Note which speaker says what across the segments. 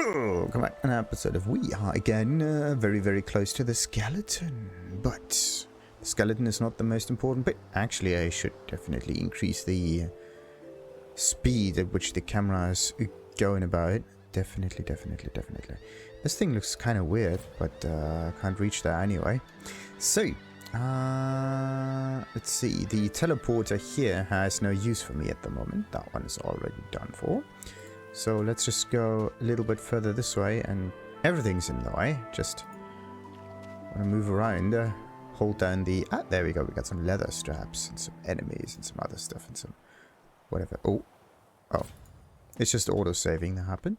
Speaker 1: Welcome back to an episode of We Are again, very, very close to the skeleton, but the skeleton is not the most important bit. Actually, I should definitely increase the speed at which the camera is going about. Definitely. This thing looks kind of weird, but can't reach there anyway. So, let's see. The teleporter here has no use for me at the moment. That one is already done for. So let's just go a little bit further this way, and everything's in the way. Just want to move around, hold down the... Ah, there we go. We got some leather straps and some enemies and some other stuff and some whatever. Oh. It's just auto-saving that happened.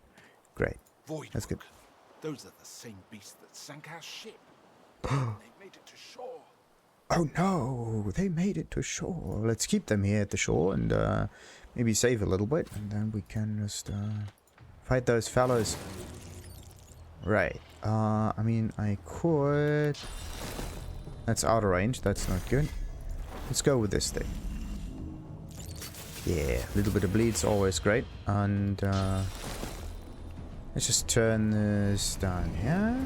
Speaker 1: Great.
Speaker 2: Voidwoken.
Speaker 1: That's good.
Speaker 2: Those are the same beasts that sank our ship. They made it to shore.
Speaker 1: Oh no, they made it to shore. Let's keep them here at the shore and maybe save a little bit, and then we can just fight those fellows. Right. I mean, I could... That's out of range. That's not good. Let's go with this thing. Yeah, a little bit of bleed's always great. And let's just turn this down here.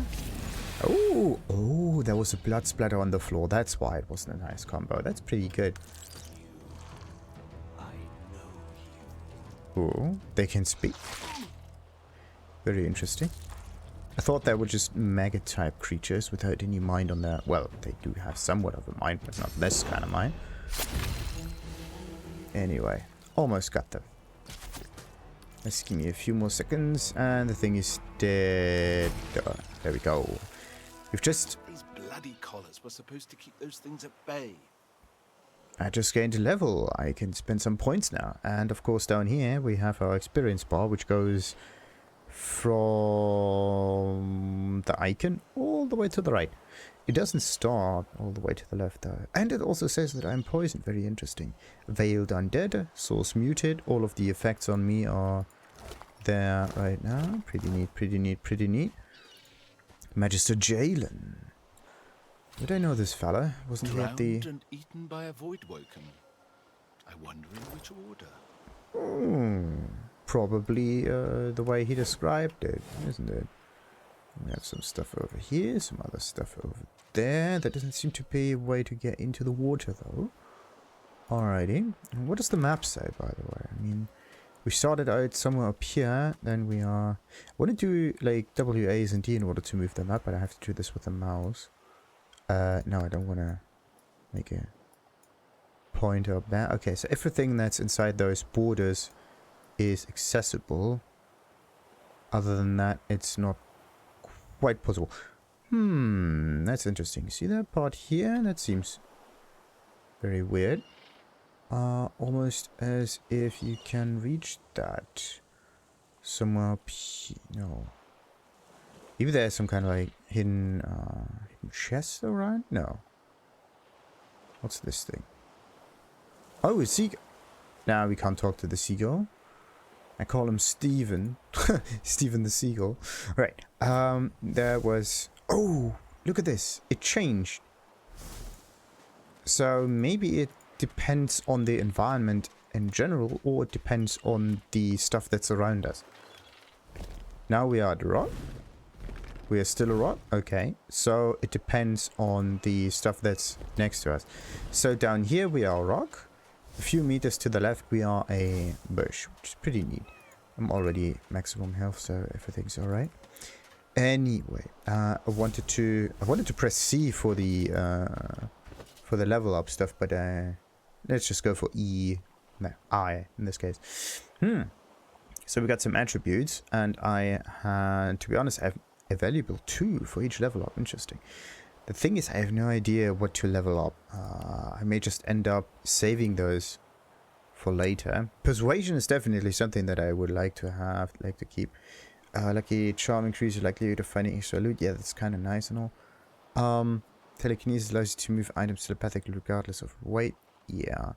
Speaker 1: Oh, there was a blood splatter on the floor. That's why it wasn't a nice combo. That's pretty good. Oh, they can speak. Very interesting. I thought they were just mega-type creatures without any mind on their... Well, they do have somewhat of a mind, but not this kind of mind. Anyway, almost got them. Let's give me a few more seconds, and the thing is dead. There we go. We've just...
Speaker 2: These bloody collars were supposed to keep those things at bay.
Speaker 1: I just gained a level. I can spend some points now. And of course down here we have our experience bar, which goes from the icon all the way to the right. It doesn't start all the way to the left though. And it also says that I'm poisoned. Very interesting. Veiled Undead, Source Muted. All of the effects on me are there right now. Pretty neat. Magister Jalen. Did I know this fella? Wasn't he at the...
Speaker 2: and eaten by a Voidwoken. I wonder in which order.
Speaker 1: Probably the way he described it, isn't it? We have some stuff over here, some other stuff over there. That doesn't seem to be a way to get into the water, though. Alrighty. And what does the map say, by the way? I mean, we started out somewhere up here, then we are... I want to do, like, W, A, and D in order to move the map, but I have to do this with the mouse. No, I don't want to make a pointer up there. Okay, so everything that's inside those borders is accessible. Other than that, it's not quite possible. That's interesting. See that part here? That seems very weird. Almost as if you can reach that somewhere up here. No. Maybe there's some kind of like hidden chest around? No. What's this thing? Oh, a seagull. Now we can't talk to the seagull. I call him Steven. Steven the seagull. Right. There was... Oh, look at this. It changed. So maybe it depends on the environment in general, or it depends on the stuff that's around us. Now we are at the rock. We are still a rock? Okay. So it depends on the stuff that's next to us. So down here we are a rock. A few meters to the left we are a bush, which is pretty neat. I'm already maximum health, so everything's alright. Anyway, I wanted to press C for the level up stuff, but let's just go for E. No, I in this case. So we got some attributes, and I had, to be honest, I have a valuable 2 for each level up. Interesting. The thing is, I have no idea what to level up. I may just end up saving those for later. Persuasion is definitely something that I would like to have, like to keep. Lucky charm increases likelihood of finding extra loot. Yeah, that's kind of nice and all. Telekinesis allows you to move items telepathically regardless of weight. Yeah.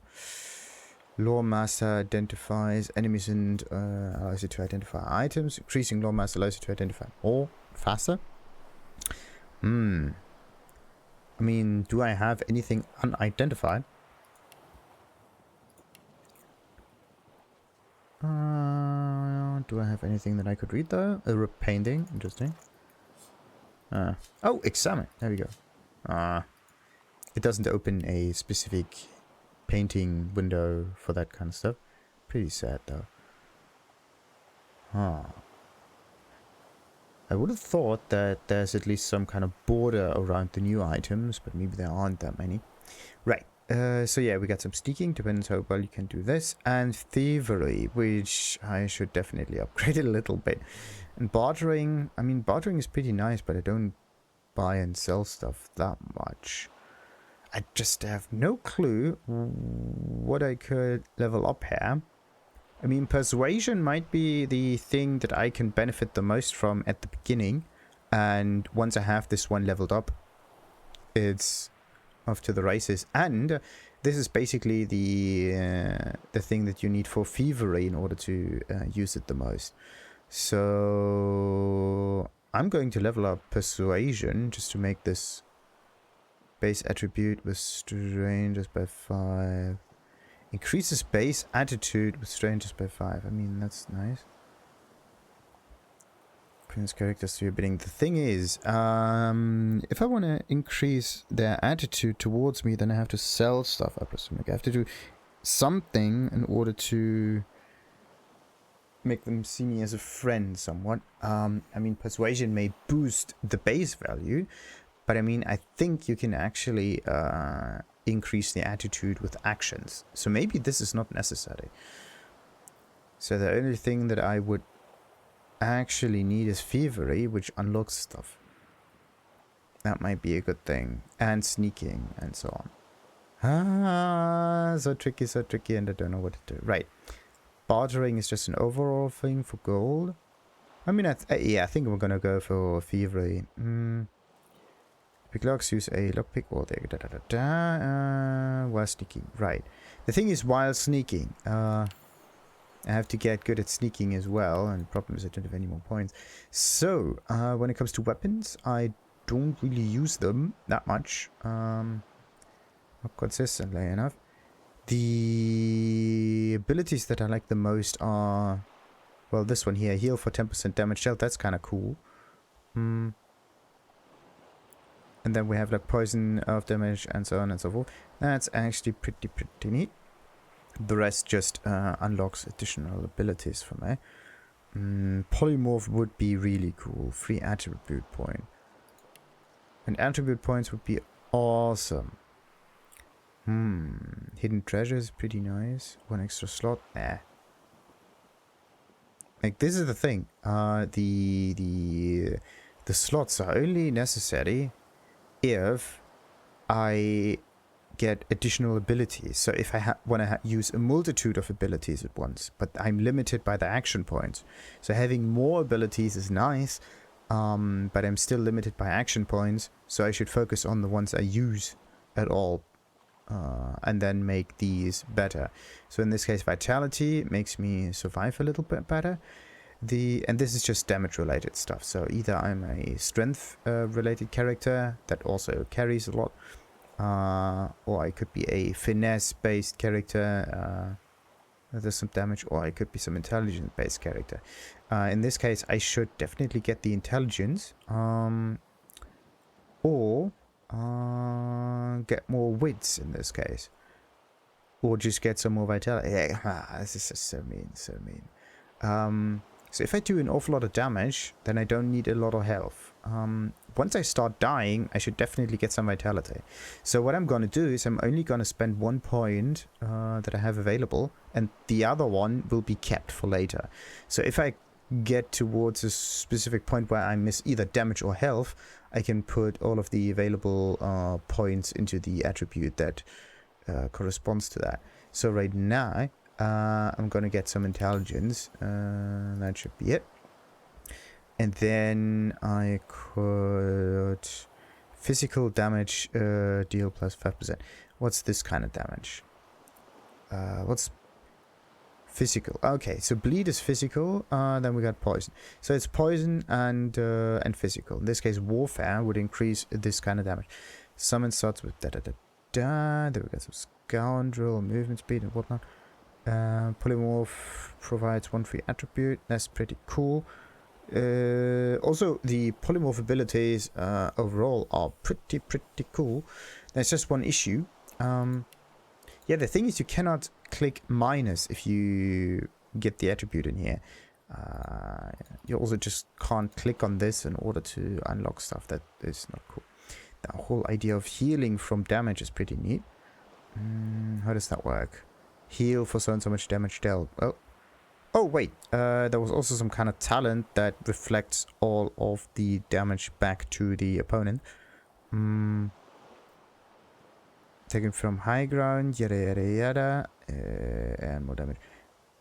Speaker 1: Lore Master identifies enemies and allows you to identify items. Increasing Lore Master allows you to identify more faster. I mean, do I have anything unidentified? Do I have anything that I could read though? A painting, interesting. Oh, examine. There we go. It doesn't open a specific painting window for that kind of stuff. Pretty sad though. I would have thought that there's at least some kind of border around the new items, but maybe there aren't that many. Right. So yeah, we got some sneaking, depends how well you can do this, and thievery, which I should definitely upgrade a little bit. And bartering, I mean, bartering is pretty nice, but I don't buy and sell stuff that much. I just have no clue what I could level up here. I mean, persuasion might be the thing that I can benefit the most from at the beginning, and once I have this one leveled up, it's off to the races. And this is basically the thing that you need for thievery in order to use it the most. So I'm going to level up persuasion just to make this base attribute with strangers by 5. Increases base attitude with strangers by 5. I mean, that's nice. Prince characters to your bidding. The thing is, if I want to increase their attitude towards me, then I have to sell stuff, I presume. Like, I have to do something in order to make them see me as a friend somewhat. I mean, persuasion may boost the base value, but I mean, I think you can actually increase the attitude with actions. So maybe this is not necessary. So the only thing that I would actually need is thievery, which unlocks stuff. That might be a good thing. And sneaking and so on. So tricky, and I don't know what to do. Right. Bartering is just an overall thing for gold. I mean, yeah, I think we're gonna go for thievery. Pick locks, use a lockpick or while sneaking. Right. The thing is, while sneaking, I have to get good at sneaking as well, and the problem is I don't have any more points. So, when it comes to weapons, I don't really use them that much. Not consistently enough. The abilities that I like the most are, well, this one here, heal for 10% damage dealt. That's kind of cool. And then we have like poison of damage and so on and so forth. That's actually pretty neat. The rest just unlocks additional abilities for me. Polymorph would be really cool. 3 attribute point. And attribute points would be awesome. Hidden treasure is pretty nice. 1 extra slot. Nah. Like, this is the thing. The slots are only necessary if I get additional abilities. So if I want to use a multitude of abilities at once, but I'm limited by the action points. So having more abilities is nice, but I'm still limited by action points. So I should focus on the ones I use at all, and then make these better. So in this case, vitality makes me survive a little bit better. And this is just damage related stuff. So either I'm a strength related character that also carries a lot, or I could be a finesse based character there's some damage, or I could be some intelligence based character. In this case, I should definitely get the intelligence, or get more wits in this case, or just get some more vitality. This is just so mean. So if I do an awful lot of damage, then I don't need a lot of health. Once I start dying, I should definitely get some vitality. So what I'm going to do is I'm only going to spend 1 point that I have available, and the other one will be kept for later. So if I get towards a specific point where I miss either damage or health, I can put all of the available points into the attribute that corresponds to that. So right now, I'm gonna get some intelligence. That should be it. And then I could physical damage deal plus 5%. What's this kind of damage? What's physical? Okay, so bleed is physical. Then we got poison. So it's poison and physical. In this case, warfare would increase this kind of damage. Summon starts with There we got some scoundrel, movement speed and whatnot. Polymorph provides 1 free attribute. That's pretty cool. Also, the polymorph abilities overall are pretty cool. There's just one issue. Yeah, the thing is you cannot click minus if you get the attribute in here. You also just can't click on this in order to unlock stuff. That is not cool. The whole idea of healing from damage is pretty neat. How does that work? Heal for so and so much damage dealt. Well, oh wait, there was also some kind of talent that reflects all of the damage back to the opponent. Taken from high ground, yada yada yada, and more damage.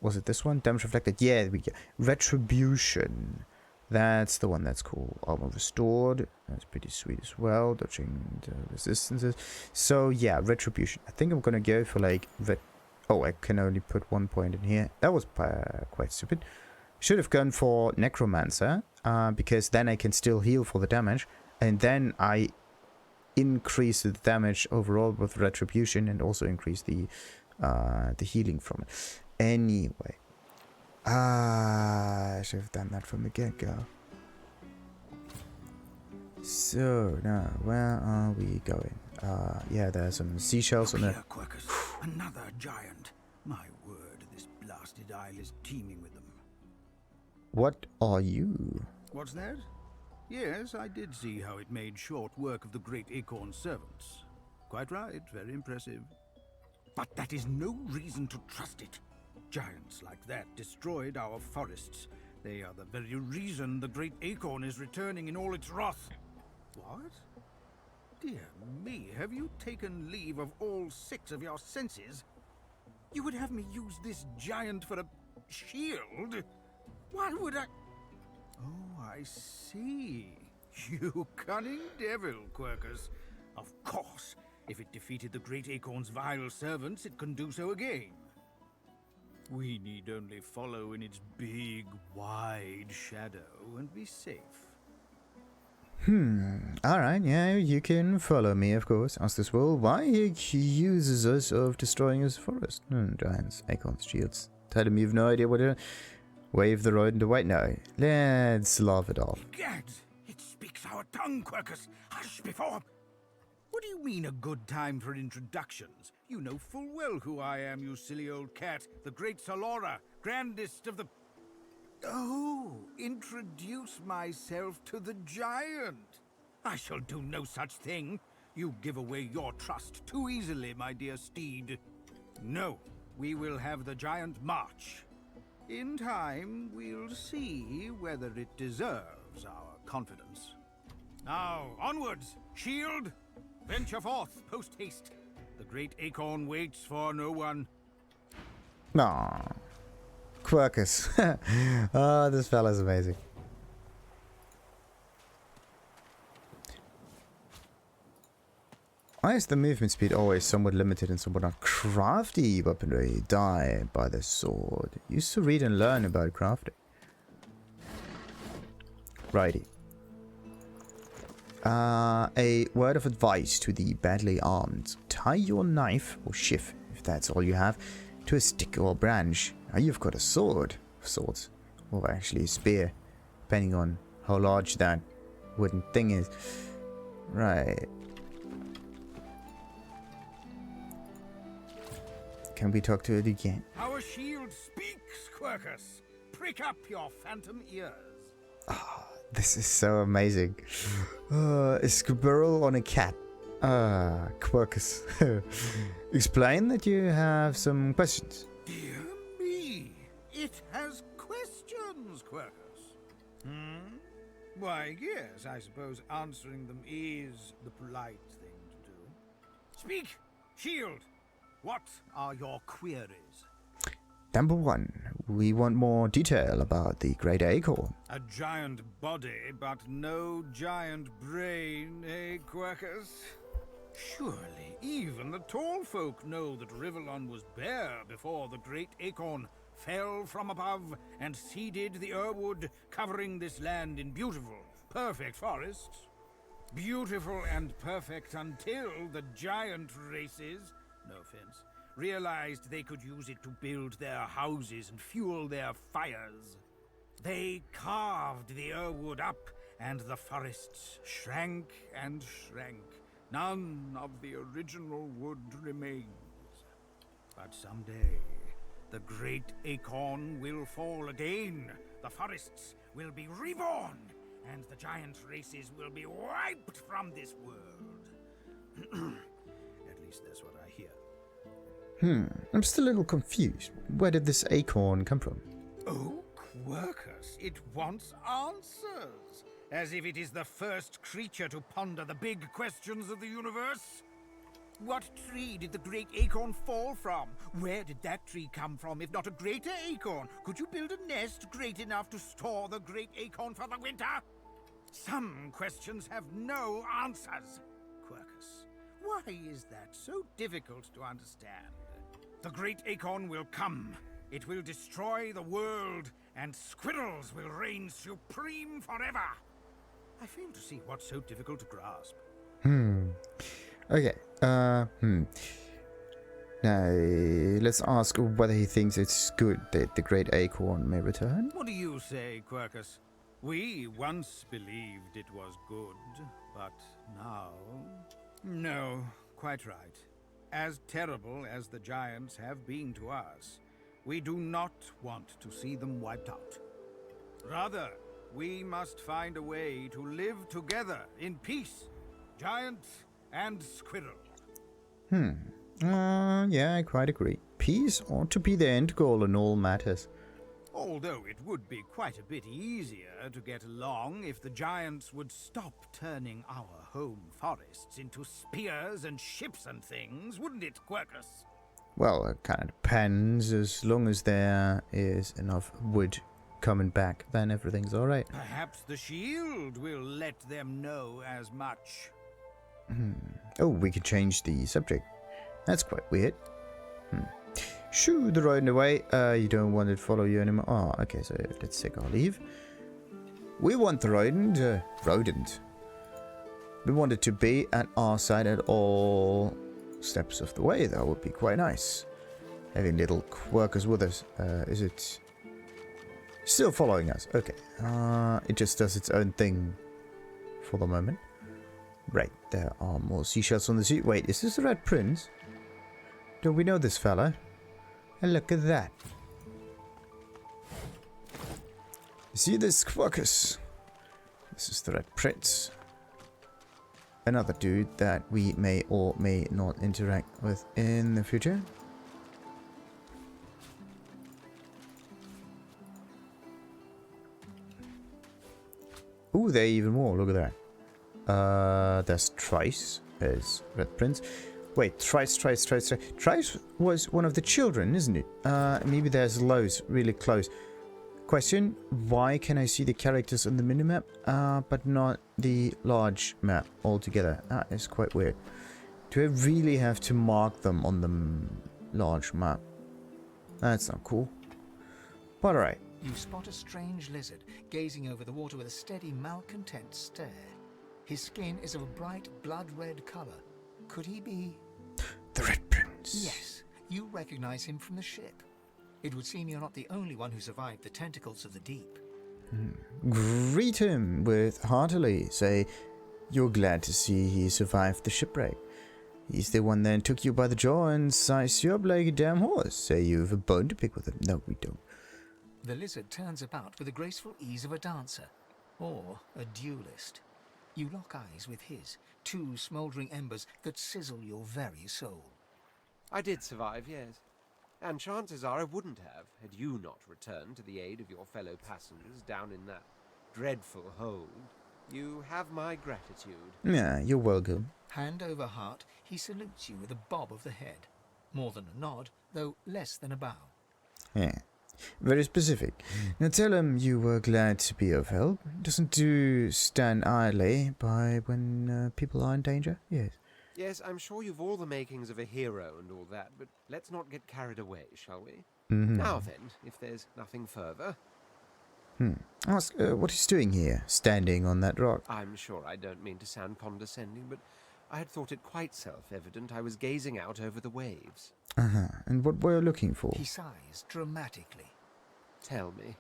Speaker 1: Was it this one? Damage reflected. Yeah, we get retribution. That's the one that's cool. Armor restored. That's pretty sweet as well. Dodging the resistances. So yeah, retribution. I think I'm gonna go for like oh, I can only put 1 point in here. That was quite stupid. Should have gone for necromancer, because then I can still heal for the damage, and then I increase the damage overall with retribution, and also increase the healing from it. Anyway, I should have done that from the get-go. So now, where are we going? Yeah, there's some seashells on there.
Speaker 2: Quercus, another giant. My word, this blasted isle is teeming with them.
Speaker 1: What are you?
Speaker 2: What's that? Yes, I did see how it made short work of the great acorn servants. Quite right, very impressive. But that is no reason to trust it. Giants like that destroyed our forests. They are the very reason the great acorn is returning in all its wrath. What? Dear me, have you taken leave of all 6 of your senses? You would have me use this giant for a shield? Why would I... Oh, I see. You cunning devil, Quercus. Of course, if it defeated the great acorn's vile servants, it can do so again. We need only follow in its big, wide shadow and be safe.
Speaker 1: Alright, yeah, you can follow me, of course. Ask this world why he accuses us of destroying his forest. Giants, acorns, shields. Tell him you've no idea what to wave the rodent away. No, let's laugh it off.
Speaker 2: Gads, it speaks our tongue, Quercus. Hush before. What do you mean a good time for introductions? You know full well who I am, you silly old cat. The great Sir Lora, grandest of the... Oh, introduce myself to the giant. I shall do no such thing. You give away your trust too easily, my dear steed. No, we will have the giant march. In time, we'll see whether it deserves our confidence. Now, onwards, shield! Venture forth, post-haste. The great acorn waits for no one.
Speaker 1: Aww. Quercus. Oh, this fella's amazing. Why is the movement speed always somewhat limited and somewhat not crafty weaponry? Die by the sword. Used to read and learn about crafting. Righty. A word of advice to the badly armed. Tie your knife, or shiv, if that's all you have, to a stick or branch. Now you've got a sword. Swords. Or actually a spear. Depending on how large that wooden thing is. Right. Can we talk to it again?
Speaker 2: Our shield speaks, Quercus. Prick up your phantom ears.
Speaker 1: This is so amazing. A squirrel on a cat. Quercus. Explain that you have some questions.
Speaker 2: Dear me, it has questions, Quercus. Why, yes, I suppose answering them is the polite thing to do. Speak, shield. What are your queries?
Speaker 1: Number 1, we want more detail about the Great Acorn.
Speaker 2: A giant body, but no giant brain, eh, Quercus? Surely even the tall folk know that Rivellon was bare before the great acorn fell from above and seeded the Earwood, covering this land in beautiful, perfect forests. Beautiful and perfect until the giant races, no offense, realized they could use it to build their houses and fuel their fires. They carved the Irwood up, and the forests shrank and shrank. None of the original wood remains. But someday, the great acorn will fall again. The forests will be reborn, and the giant races will be wiped from this world. At least that's what I hear.
Speaker 1: I'm still a little confused. Where did this acorn come from?
Speaker 2: Oh, Quercus, it wants answers. As if it is the first creature to ponder the big questions of the universe. What tree did the great acorn fall from? Where did that tree come from, if not a greater acorn? Could you build a nest great enough to store the great acorn for the winter? Some questions have no answers. Quercus, why is that so difficult to understand? The great acorn will come. It will destroy the world, and squirrels will reign supreme forever. I fail to see what's so difficult to grasp.
Speaker 1: Okay. Now, let's ask whether he thinks it's good that the great acorn may return.
Speaker 2: What do you say, Quercus? We once believed it was good, but now... No, quite right. As terrible as the giants have been to us, we do not want to see them wiped out. Rather, we must find a way to live together in peace, giant and squirrel.
Speaker 1: Yeah, I quite agree. Peace ought to be the end goal in all matters.
Speaker 2: Although it would be quite a bit easier to get along if the giants would stop turning our home forests into spears and ships and things, wouldn't it, Quercus?
Speaker 1: Well, it kind of depends. As long as there is enough wood coming back, then everything's alright.
Speaker 2: Perhaps the shield will let them know as much.
Speaker 1: Oh, we could change the subject. That's quite weird. Shoo the rodent away. You don't want it to follow you anymore. Oh, okay, so let's take our leave. We want the rodent. We want it to be at our side at all steps of the way. That would be quite nice. Having little Quercus with us. Is it still following us? Okay. It just does its own thing for the moment. Right, there are more seashells on the sea. Wait, is this the Red Prince? Don't we know this fella? And look at that. See this Quercus? This is the Red Prince. Another dude that we may or may not interact with in the future. Ooh, there are even more. Look at that. There's Trice as Red Prince. Wait, Trice was one of the children, isn't it? Maybe there's Lowe's really close. Question, why can I see the characters on the minimap, but not the large map altogether? That is quite weird. Do I really have to mark them on the large map? That's not cool. But alright.
Speaker 3: You spot a strange lizard gazing over the water with a steady, malcontent stare. His skin is of a bright, blood-red color. Could he be...
Speaker 1: The Red Prince.
Speaker 3: Yes, you recognize him from the ship. It would seem you're not the only one who survived the tentacles of the deep.
Speaker 1: Greet him with heartily. Say, you're glad to see he survived the shipwreck. He's the one that took you by the jaw and sized you up like a damn horse. Say you've a bone to pick with him. No, we don't.
Speaker 3: The lizard turns about with the graceful ease of a dancer, or a duelist. You lock eyes with his, two smouldering embers that sizzle your very soul.
Speaker 4: I did survive, yes. And chances are I wouldn't have, had you not returned to the aid of your fellow passengers down in that dreadful hold. You have my gratitude.
Speaker 1: Yeah, you're welcome.
Speaker 3: Hand over heart, he salutes you with a bob of the head. More than a nod, though less than a bow.
Speaker 1: Yeah. Very specific. Now tell him you were glad to be of help. Doesn't do stand idly by when people are in danger. Yes.
Speaker 4: Yes, I'm sure you've all the makings of a hero and all that, but let's not get carried away, shall we? Now then, if there's nothing further.
Speaker 1: Ask what he's doing here, standing on that rock.
Speaker 4: I'm sure I don't mean to sound condescending, but I had thought it quite self-evident I was gazing out over the waves.
Speaker 1: And what were you looking for?
Speaker 3: He sighs dramatically.
Speaker 4: Tell me,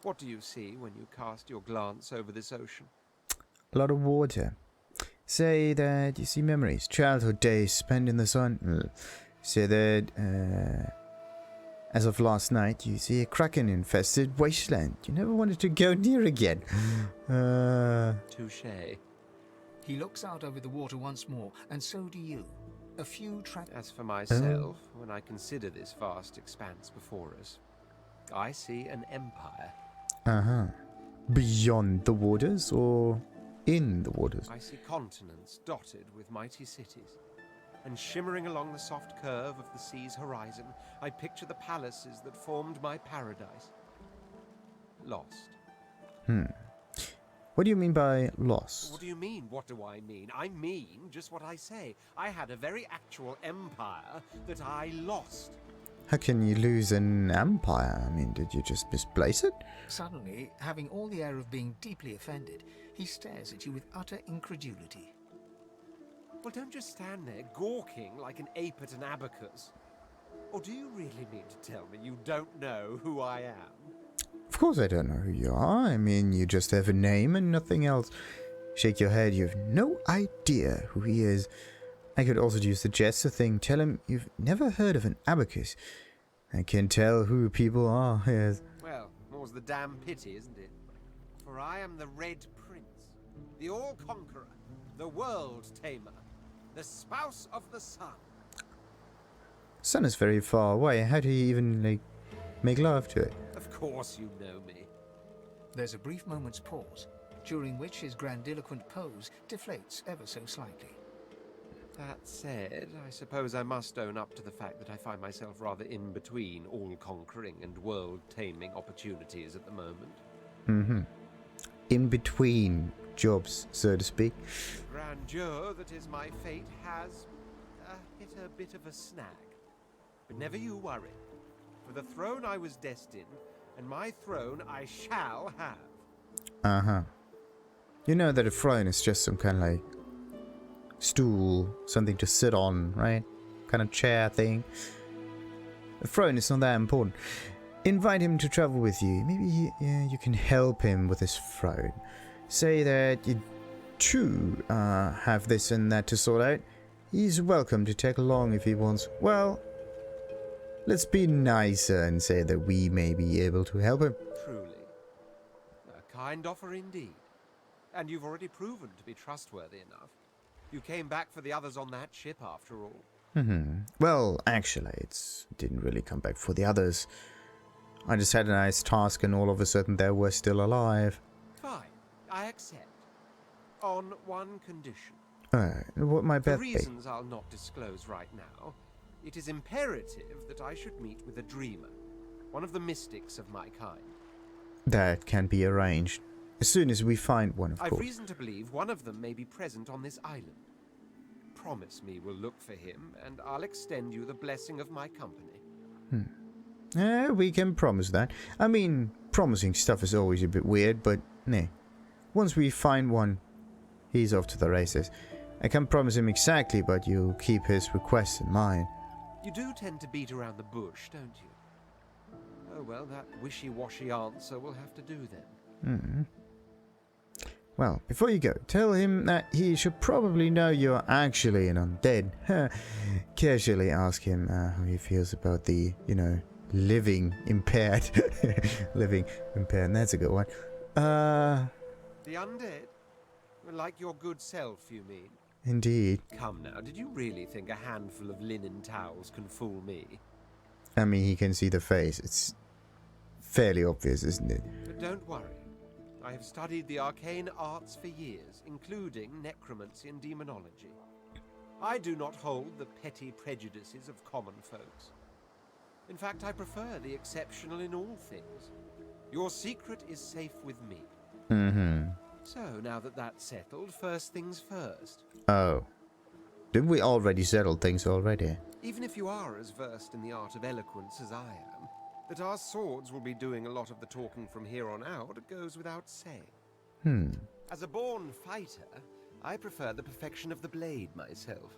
Speaker 4: what do you see when you cast your glance over this ocean?
Speaker 1: A lot of water. Say that you see memories, childhood days spent in the sun. Say that, as of last night, you see a kraken-infested wasteland you never wanted to go near again.
Speaker 4: Touché.
Speaker 3: He looks out over the water once more, and so do you. A few
Speaker 4: As for myself, when I consider this vast expanse before us, I see an empire.
Speaker 1: Beyond the waters or in the waters?
Speaker 4: I see continents dotted with mighty cities. And shimmering along the soft curve of the sea's horizon, I picture the palaces that formed my paradise. Lost.
Speaker 1: What do you mean by lost?
Speaker 4: What do you mean, what do I mean? I mean just what I say. I had a very actual empire that I lost.
Speaker 1: How can you lose an empire? I mean, did you just misplace it?
Speaker 3: Suddenly, having all the air of being deeply offended, he stares at you with utter incredulity.
Speaker 4: Well, don't just stand there gawking like an ape at an abacus. Or do you really mean to tell me you don't know who I am?
Speaker 1: Of course I don't know who you are. I mean, you just have a name and nothing else. Shake your head, you have no idea who he is. I could also use the gesture thing. Tell him you've never heard of an abacus. I can tell who people are, yes.
Speaker 4: Well, more's the damn pity, isn't it? For I am the Red Prince, the All-Conqueror, the World-Tamer, the Spouse of the Sun.
Speaker 1: Sun is very far away. How do you even, make love to it?
Speaker 4: Of course you know me.
Speaker 3: There's a brief moment's pause, during which his grandiloquent pose deflates ever so slightly.
Speaker 4: That said, I suppose I must own up to the fact that I find myself rather in between all-conquering and world-taming opportunities at the moment.
Speaker 1: In between jobs, so to speak.
Speaker 4: The grandeur that is my fate has hit a bit of a snag. But never you worry. For the throne I was destined, and my throne I shall have.
Speaker 1: You know that a throne is just some kind of stool, something to sit on, right? Kind of chair thing. A throne is not that important. Invite him to travel with you. Maybe you can help him with his throne. Say that you too have this and that to sort out. He's welcome to tag along if he wants. Well, let's be nicer and say that we may be able to help him.
Speaker 4: Truly. A kind offer indeed. And you've already proven to be trustworthy enough. You came back for the others on that ship after all.
Speaker 1: Well, actually, it didn't really come back for the others. I just had a nice task and all of a sudden they were still alive.
Speaker 4: Fine, I accept. On one condition.
Speaker 1: What might
Speaker 4: For
Speaker 1: that be?
Speaker 4: reasons I'll not disclose right now, it is imperative that I should meet with a dreamer. One of the mystics of my kind.
Speaker 1: That can be arranged. As soon as we find one, of
Speaker 4: I've
Speaker 1: course.
Speaker 4: reason to believe one of them may be present on this island. Promise me we'll look for him, and I'll extend you the blessing of my company.
Speaker 1: We can promise that. I mean, promising stuff is always a bit weird, but nah. Once we find one, he's off to the races. I can't promise him exactly, but you'll keep his requests in mind.
Speaker 4: You do tend to beat around the bush, don't you? Oh well, that wishy-washy answer will have to do then.
Speaker 1: Well, before you go, tell him that he should probably know you're actually an undead. Casually ask him how he feels about the, living impaired. Living impaired, that's a good one.
Speaker 4: The undead? Like your good self, you mean?
Speaker 1: Indeed.
Speaker 4: Come now, did you really think a handful of linen towels can fool me?
Speaker 1: I mean, he can see the face. It's fairly obvious, isn't it?
Speaker 4: But don't worry. I have studied the arcane arts for years, including necromancy and demonology. I do not hold the petty prejudices of common folks. In fact, I prefer the exceptional in all things. Your secret is safe with me. So, now that that's settled, first things first.
Speaker 1: Oh. Didn't we already settle things already?
Speaker 4: Even if you are as versed in the art of eloquence as I am, that our swords will be doing a lot of the talking from here on out goes without saying. As a born fighter, I prefer the perfection of the blade myself.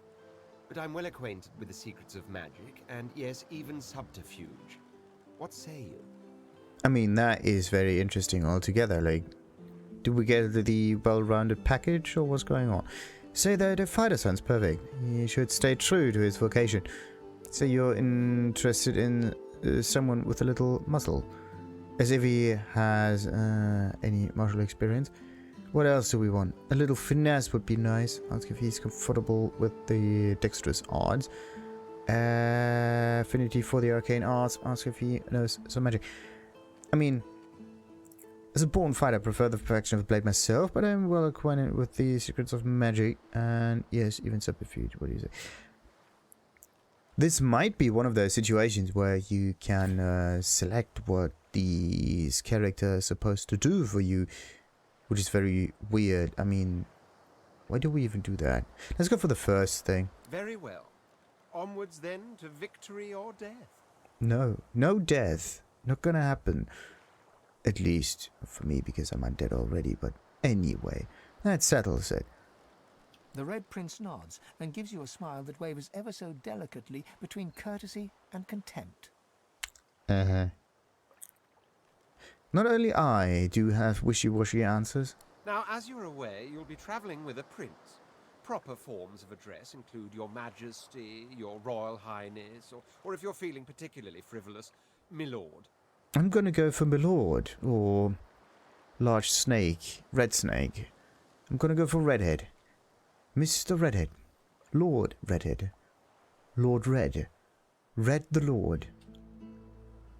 Speaker 4: But I'm well acquainted with the secrets of magic, and yes, even subterfuge. What say you?
Speaker 1: I mean, that is very interesting altogether. Like, did we get the well-rounded package, or what's going on? Say that the fighter sounds perfect. He should stay true to his vocation. Say you're interested in someone with a little muscle. As if he has any martial experience. What else do we want? A little finesse would be nice. Ask if he's comfortable with the dexterous arts. Affinity for the arcane arts. Ask if he knows some magic. I mean, as a born fighter, I prefer the perfection of the blade myself, but I'm well acquainted with the secrets of magic, and yes, even subterfuge. What do you say? This might be one of those situations where you can select what these characters are supposed to do for you, which is very weird. I mean, why do we even do that? Let's go for the first thing.
Speaker 4: Very well. Onwards then to victory or death.
Speaker 1: No, no death. Not gonna happen. At least for me, because I'm undead already, but anyway, that settles it.
Speaker 3: The Red Prince nods and gives you a smile that wavers ever so delicately between courtesy and contempt.
Speaker 1: Not only I do have wishy-washy answers.
Speaker 4: Now, as you're aware, you'll be travelling with a prince. Proper forms of address include Your Majesty, Your Royal Highness, or if you're feeling particularly frivolous, Milord.
Speaker 1: I'm gonna go for Milord, or Large Snake, Red Snake. I'm gonna go for Redhead. Mr. Redhead. Lord Redhead. Lord Red. Red the Lord.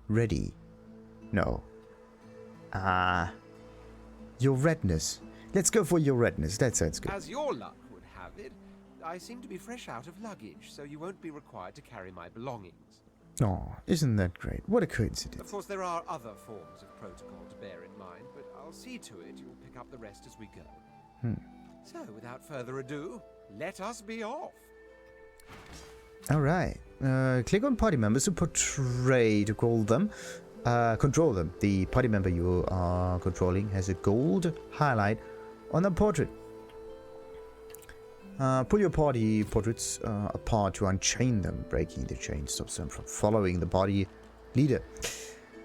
Speaker 1: Ready. No. Your redness. Let's go for your redness. That sounds good.
Speaker 4: As your luck would have it, I seem to be fresh out of luggage, so you won't be required to carry my belongings.
Speaker 1: Oh, isn't that great? What a coincidence.
Speaker 4: Of course, there are other forms of protocol to bear in mind, but I'll see to it you'll pick up the rest as we go. So, without further ado, let us be off.
Speaker 1: Alright. Click on party members to control them. The party member you are controlling has a gold highlight on the portrait. Pull your party portraits apart to unchain them. Breaking the chain stops them from following the party leader.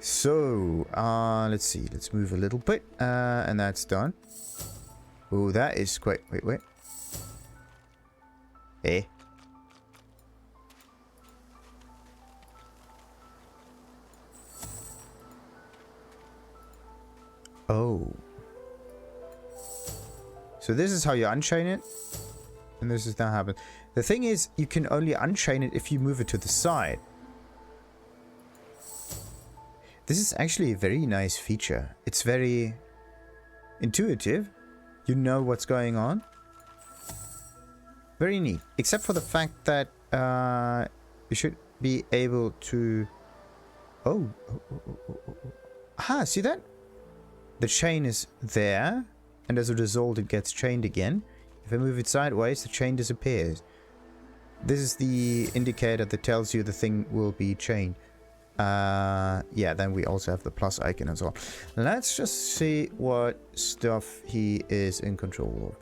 Speaker 1: So, let's see. Let's move a little bit. And that's done. Oh, that is quite... Wait. Eh? Oh. So this is how you unchain it. And this is not happen. The thing is, you can only unchain it if you move it to the side. This is actually a very nice feature. It's very intuitive. You know what's going on. Very neat. Except for the fact that you should be able to... Oh. Ah, see that? The chain is there. And as a result, it gets chained again. If I move it sideways, the chain disappears. This is the indicator that tells you the thing will be chained. Yeah, then we also have the plus icon as well. Let's just see what stuff he is in control of.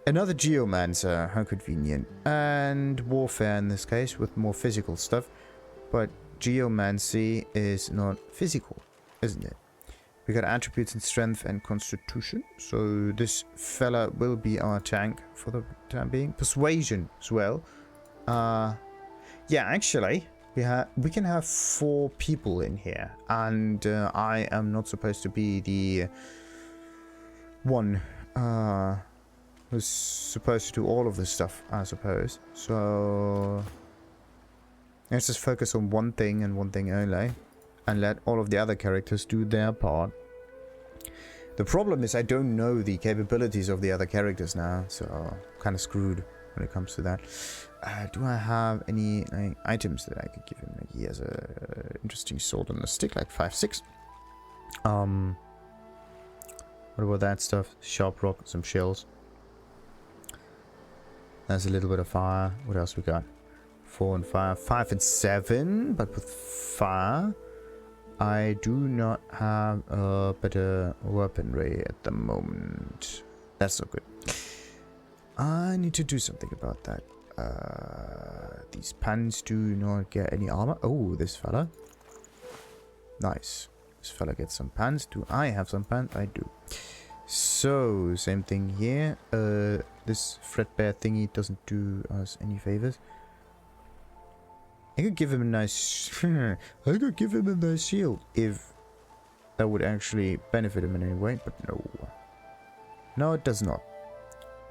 Speaker 1: Another geomancer, how convenient. And warfare in this case, with more physical stuff. But geomancy is not physical, isn't it? We got attributes in strength and constitution. So this fella will be our tank for the time being. Persuasion as well. Yeah, actually, we can have 4 people in here. And I am not supposed to be the one who's supposed to do all of this stuff, I suppose. So let's just focus on one thing and one thing only. And let all of the other characters do their part. The problem is I don't know the capabilities of the other characters now, so I'm kind of screwed when it comes to that. Do I have any items that I could give him? He has a interesting sword on a stick, like 5/6. What about that stuff? Sharp rock, some shells. There's a little bit of fire. What else we got? 4 and 5. 5 and 7, but with fire. I do not have a better weaponry at the moment. That's not good. I need to do something about that. These pants do not get any armor. Oh, this fella. Nice. This fella gets some pants. Do I have some pants? I do. So, same thing here. This threadbare thingy doesn't do us any favors. I could give him a nice... I could give him a nice shield if that would actually benefit him in any way, but no. No, it does not.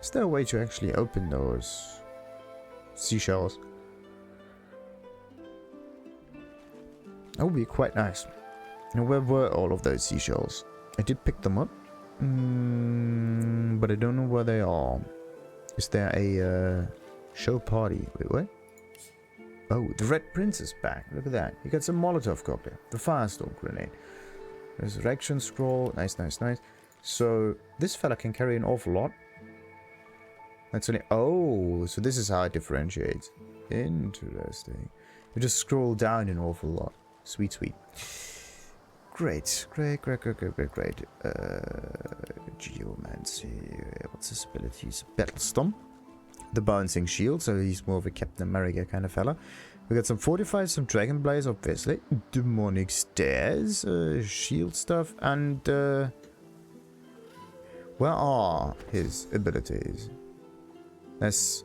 Speaker 1: Is there a way to actually open those seashells? That would be quite nice. Now, where were all of those seashells? I did pick them up. But I don't know where they are. Is there a show party? Wait, what? Oh, the Red Prince is back. Look at that. He got some Molotov cocktail. The Firestorm Grenade. Resurrection Scroll. Nice, nice, nice. So, this fella can carry an awful lot. That's only... Oh, so this is how it differentiates. Interesting. You just scroll down an awful lot. Sweet, sweet. Great. Geomancy. What's his abilities? Battle Stomp. The Bouncing Shield, so he's more of a Captain America kind of fella. We got some Fortify, some Dragon Blaze, obviously. Demonic Stairs, shield stuff, and where are his abilities? There's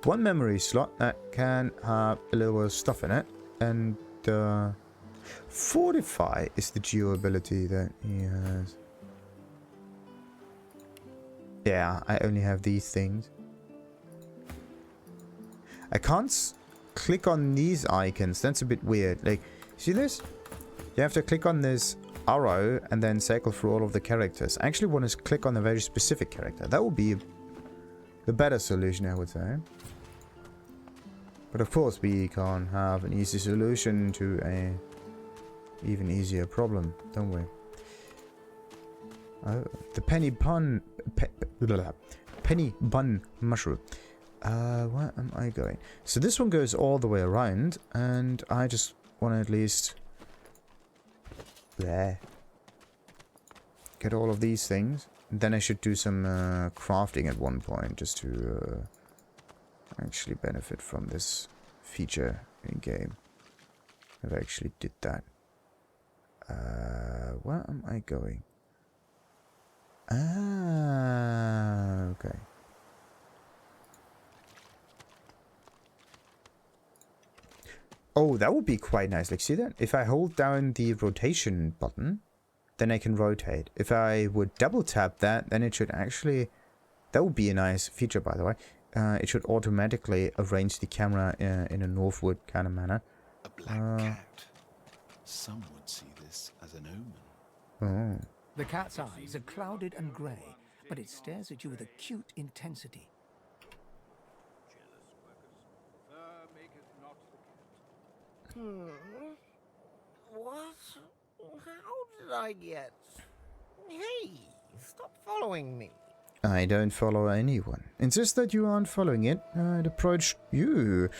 Speaker 1: one memory slot that can have a little stuff in it, and Fortify is the geo ability that he has. Yeah, I only have these things. I can't click on these icons. That's a bit weird. Like, see this? You have to click on this arrow and then cycle through all of the characters. I actually want to click on a very specific character. That would be the better solution, I would say. But of course, we can't have an easy solution to a even easier problem, don't we? Oh, the penny bun mushroom. Where am I going? So this one goes all the way around, and I just want to at least get all of these things. Then I should do some crafting at one point, just to actually benefit from this feature in game. If I actually did that. Where am I going? Ah, okay. Oh, that would be quite nice. Like, see that? If I hold down the rotation button, then I can rotate. If I would double tap that, then it should actually... That would be a nice feature, by the way. It should automatically arrange the camera in a northward kind of manner.
Speaker 5: A black cat. Some would see this as an omen.
Speaker 1: Oh.
Speaker 3: The cat's eyes are clouded and grey, but it stares at you with acute intensity.
Speaker 6: What? How did I get... Hey, stop following me.
Speaker 1: I don't follow anyone. It's just that you aren't following it. I'd approach you.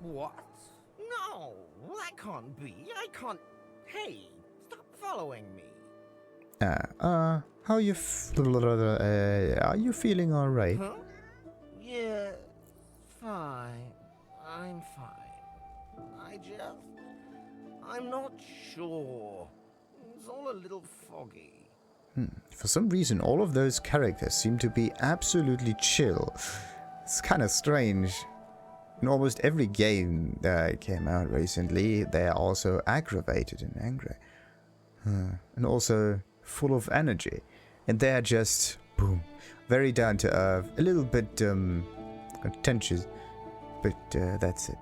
Speaker 6: What? No, that can't be. I can't... Hey, stop following me.
Speaker 1: How you are you feeling alright?
Speaker 6: Huh? Yeah, fine. I'm fine. I'm not sure. It's all a little foggy.
Speaker 1: For some reason, all of those characters seem to be absolutely chill. It's kind of strange. In almost every game that came out recently, they are also aggravated and angry. And also full of energy. And they're just, boom, very down to earth. A little bit, contentious. But that's it.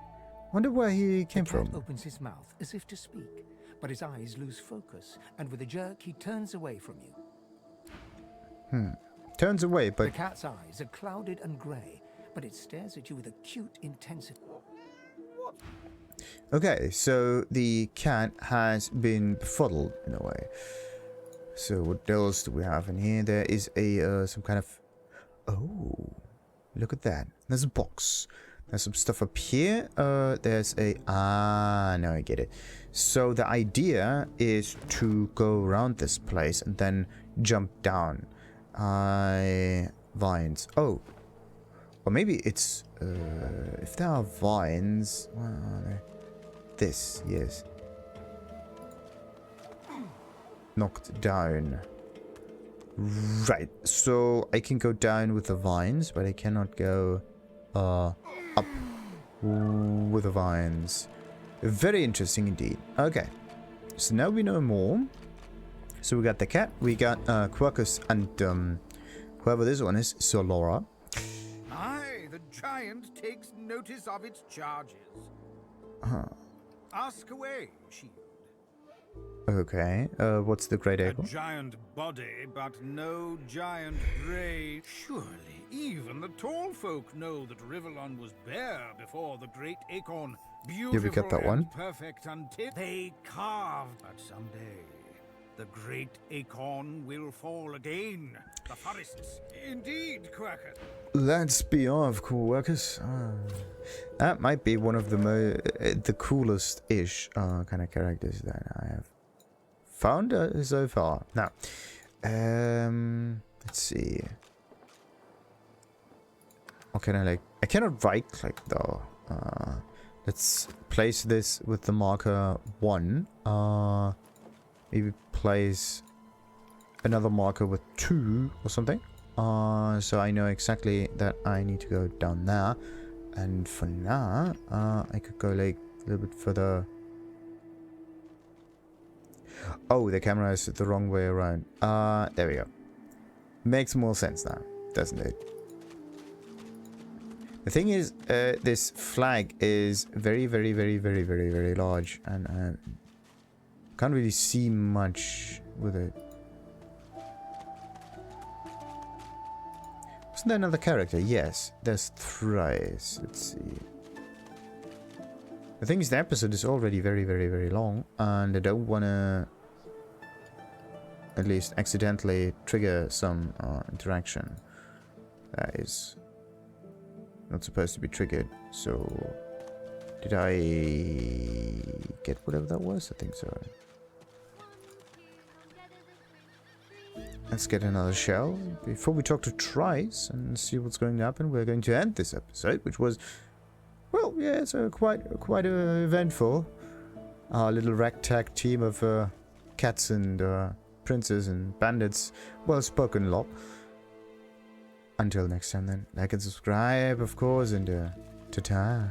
Speaker 1: Wonder where he came
Speaker 3: The cat
Speaker 1: from.
Speaker 3: opens his mouth as if to speak, but his eyes lose focus, and with a jerk he turns away from you.
Speaker 1: Turns away,
Speaker 3: The
Speaker 1: but
Speaker 3: cat's eyes are clouded and grey, but it stares at you with acute intensity.
Speaker 1: okay. So the cat has been befuddled in a way. So what else do we have in here? There is a some kind of... Oh, look at that. There's a box. There's some stuff up here. There's a... Ah, now I get it. So the idea is to go around this place and then jump down. Vines. Oh. Or maybe it's... if there are vines... Where are they? This, yes. Knocked down. Right, so I can go down with the vines, but I cannot go up with the vines. Very interesting indeed. Okay, so now we know more. So we got the cat, we got Quercus, and whoever this one is, Sir Lora.
Speaker 2: Aye, the giant takes notice of its charges. Ask away, shield.
Speaker 1: Okay, what's the great
Speaker 2: A
Speaker 1: eagle?
Speaker 2: giant body, but no giant brain. Surely, even the tall folk know that Rivellon was bare before the great acorn. Beautiful
Speaker 1: we got that
Speaker 2: and
Speaker 1: one.
Speaker 2: perfect until they carved. But someday, the great acorn will fall again. The forests, indeed, Quercus.
Speaker 1: Let's be off, Quercus. That might be one of the coolest-ish kind of characters that I have found so far. Now, let's see. Or can I like? I cannot right-click though. Let's place this with the marker 1. Maybe place another marker with 2 or something. So I know exactly that I need to go down there. And for now, I could go like a little bit further. Oh, the camera is the wrong way around. There we go. Makes more sense now, doesn't it? The thing is, this flag is very, very, very, very, very, very large, and can't really see much with it. Isn't there another character? Yes, there's Thrice. Let's see. The thing is, the episode is already very, very, very long, and I don't want to at least accidentally trigger some interaction that is not supposed to be triggered. So, did I get whatever that was? I think so. Let's get another shell before we talk to Thrice and see what's going to happen. We're going to end this episode, which was, well, yeah, it's quite eventful. Our little ragtag team of cats and princes and bandits. Well spoken lot. Until next time then, like and subscribe, of course, and ta-ta.